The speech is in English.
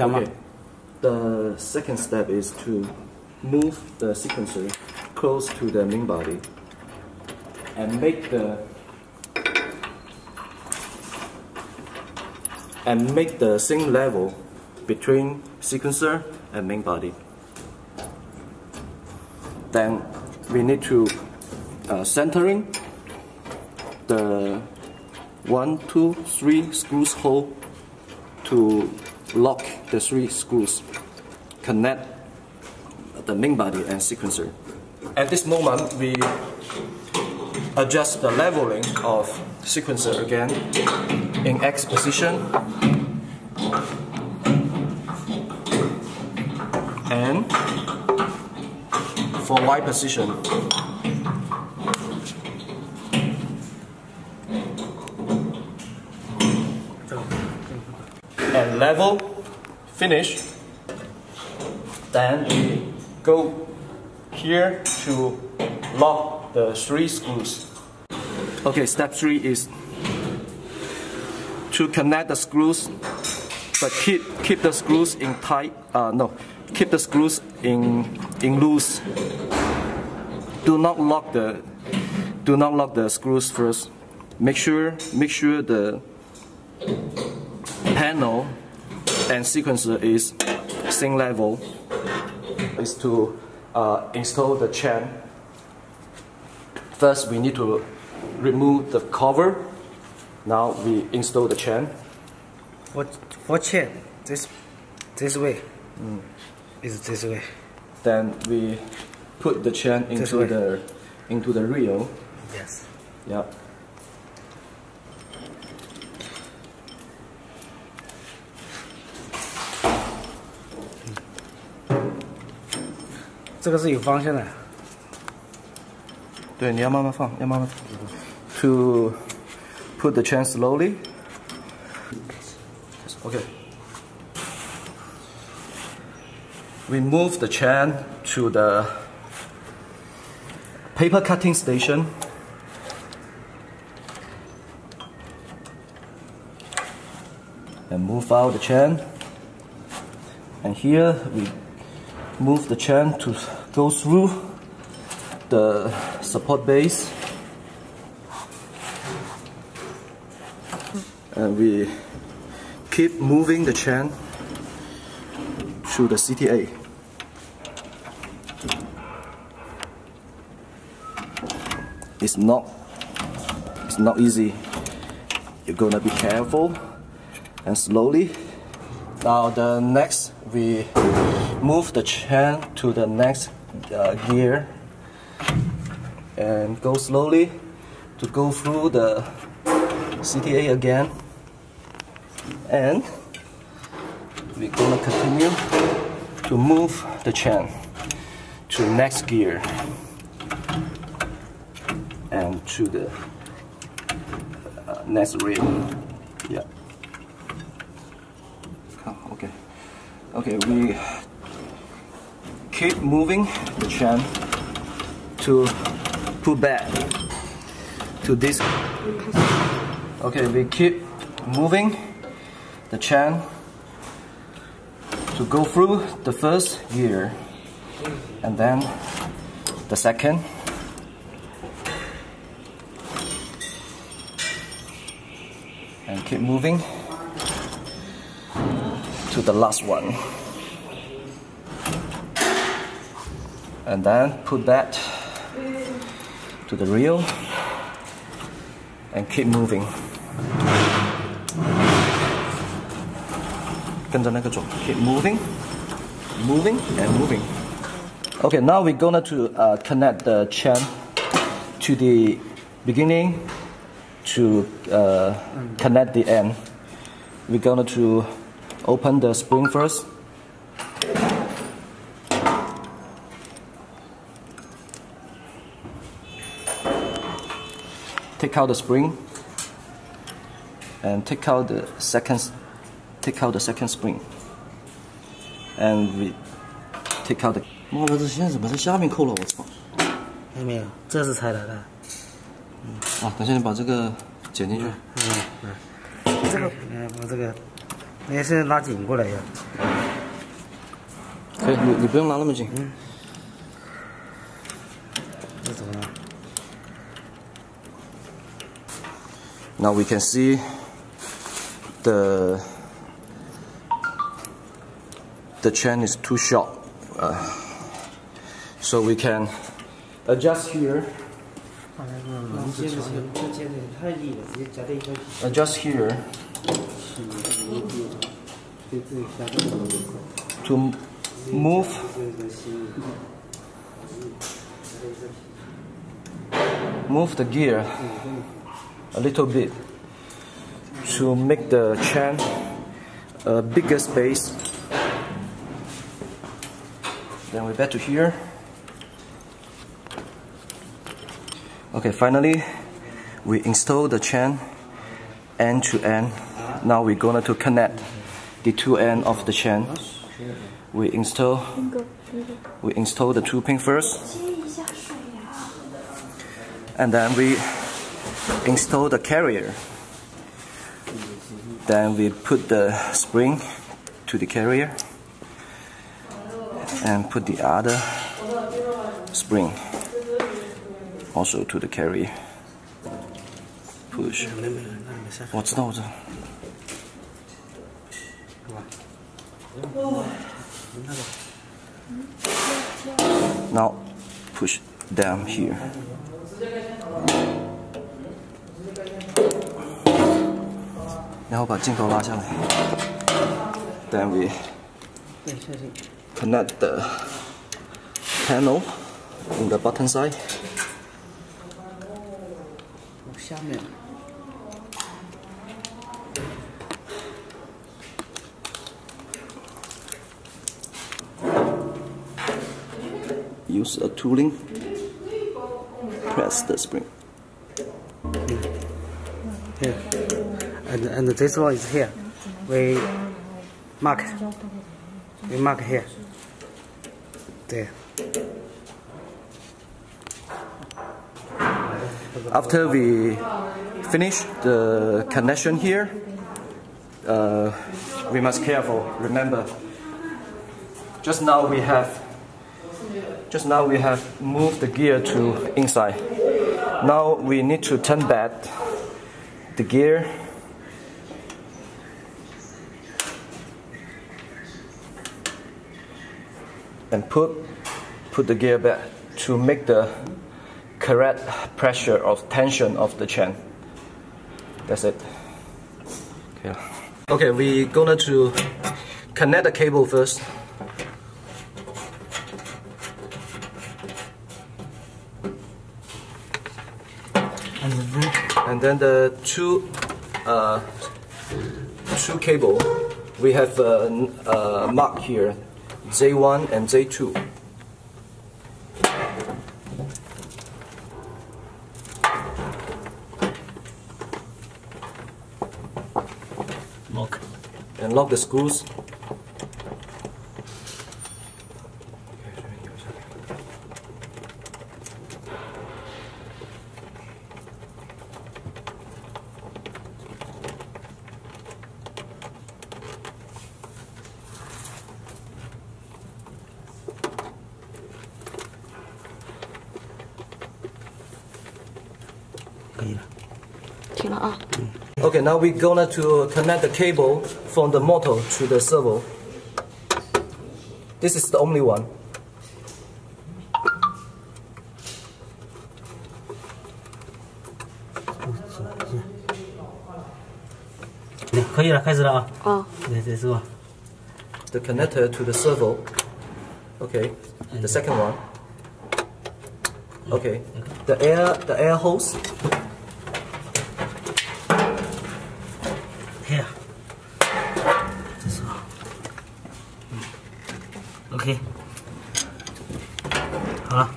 Okay. The second step is to move the sequencer close to the main body and make the same level between sequencer and main body. Then we need to centering the 1, 2, 3 screws hole to lock the 3 screws, connect the main body and sequencer. At this moment, we adjust the leveling of sequencer again in X position and for Y position. And level, finish. Then we go here to lock the 3 screws. Okay, step 3 is to connect the screws, but keep the screws in tight. Keep the screws in loose. Do not lock the screws first. Make sure the panel and sequencer is same level. Is to install the chain. First, we need to remove the cover. Now we install the chain. What chain? This way. Is this way. Then we put the chain into the reel. Yes. Yeah. 这个是有方向的。对，你要慢慢放，要慢慢放。To put the chain slowly. Okay. We move the chain to the paper cutting station. And move out the chain. And here we move the chain to go through the support base, and we keep moving the chain through the CTA. It's not easy. You're gonna be careful and slowly. Now the next, we move the chain to the next gear and go slowly to go through the CTA again, and we're gonna continue to move the chain to next gear and to the next rail. Yeah. Okay, we keep moving the chain to put back to this. Okay, we keep moving the chain to go through the first gear and then the second. And keep moving to the last one, and then put that to the reel and keep moving. 跟着那个走 keep moving and moving. Okay, now we're gonna to connect the chain to the beginning to connect the end. We're gonna to open the spring first. Take out the spring and take out the second spring, and we take out the. 妈的，这现在怎么在下面扣了？我操！看到没有？这是拆来的。啊，等下你把这个剪进去。这个，把这个也是拉紧过来呀。可以，你不用拉那么紧。这怎么了 Now we can see the chain is too short, so we can adjust here. Adjust here to move the gear a little bit to make the chain a bigger space. Then we're back to here. Okay, finally we install the chain end to end. Now we're going to connect the two ends of the chain. We install the two pin first, and then we install the carrier. Then we put the spring to the carrier and put the other spring also to the carrier. Push. 我知道。Now push down here. Then we connect the panel in the bottom side. Use a tooling. Press the spring. Here. And this one is here. We mark here. There. After we finish the connection here, we must careful. Remember, just now we have moved the gear to inside. Now we need to turn back the gear and put the gear back to make the correct pressure or tension of the chain. That's it. Okay, we're gonna to connect the cable first. And then the two cable, we have a mark here, J1 and J2. Lock. And lock the screws. Okay, now we're gonna to connect the cable from the motor to the servo. This is the only one. The connector to the servo. Okay, the second one. Okay, the air hose. Here. This one. Okay. 好了。